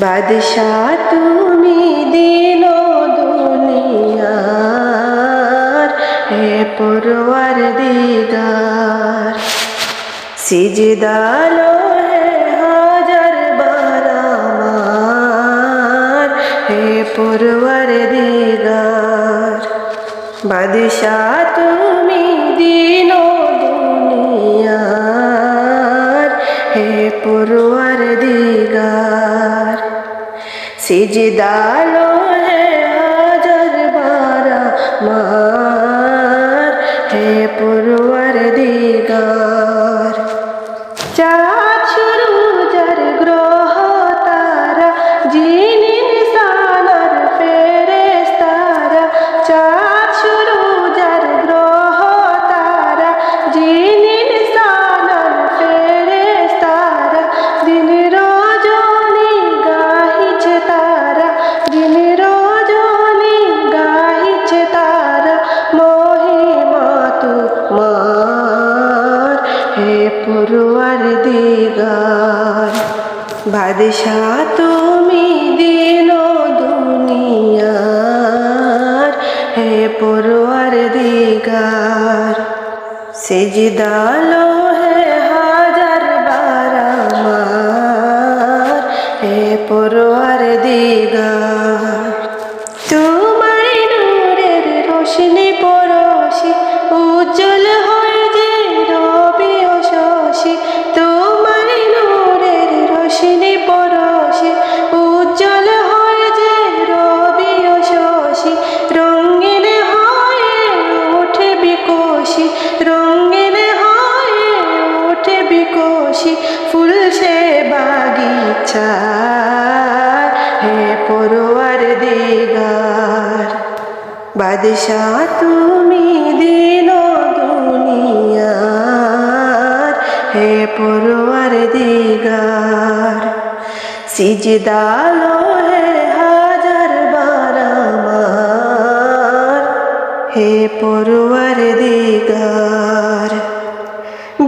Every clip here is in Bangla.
বাদশাহ তুমি দিন দুনিয়ার, হে পরওয়ারদিগার। সিজদালো হে হাজার বার আমার, হে পরওয়ারদিগার। বাদশাহ তুমি দিন দুনিয়ার, হে পরওয়ারদিগার। সিজদালো হে হাজার বার আমার, হে পরওয়ারদিগার। চাঁদ সূরজ আর গ্রহ তারা, জিন ইনসান আর ফেরেশতারা। চাঁদ সূরজ আর গ্রহ তারা, জিন ইনসান আর ফেরেশতারা। দিন রজনী গাহিছে তারা, দিন রজনী গাহিছে তারা মহিমা তোমার, হে পরওয়ারদিগার। বাদশাহ তুমি দিন দুনিয়ার, হে পরওয়ারদিগার। সিজদালো হে হাজার বার আমার, হে পরওয়ারদিগার। তোমার নূরের রোশনি পরশি, উজ্জ্বল হয় যে রবি ও শশী। তোমার নূরের রোশনি পরশি, উজ্জ্বল হয় যে রবি ও শশী। রঙিন হয়ে ওঠে বিকশি, রঙিন হয়ে ওঠে বিকশি ফুল সে বাগিচা, হে পরওয়ারদিগার। বাদশাহ তুমি দিন দুনিয়ার, হে পরওয়ারদিগার। সিজদালো হে হাজার বার আমার, হে পরওয়ারদিগার।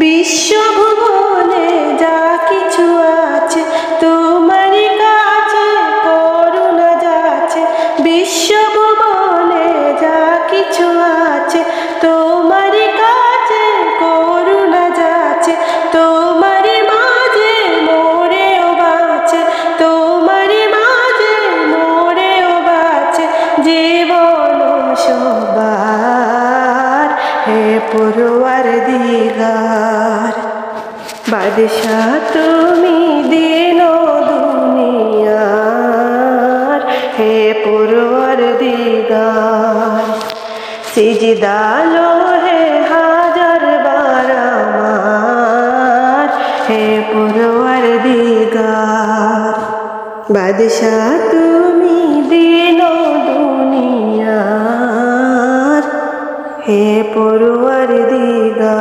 বিশ্বভুবনে যা কিছু আছে তোমারই কাছে করুণা যাচ্ছে। বিশ্বভুবনে যা কিছু আছে তোমারই কাছে করুণা যাচ্ছে। তোমারই মাঝে মোরেও বাঁচে, তোমারই মাঝে মোরেও বাঁচে জীবন সবার, হে পরওয়ারদিগার। বাদশাহ তুমি দিন দুনিয়ার, হে পরওয়ারদিগার। সিজদালো হে হাজার বার আমার, হে পরওয়ারদিগার। বাদশাহ তুমি দিন দুনিয়ার, হে পরওয়ারদিগার।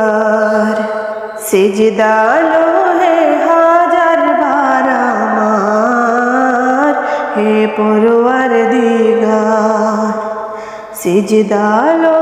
সিজদালো হে হাজার বার আমার, হে পরওয়ারদিগার। সিজদালো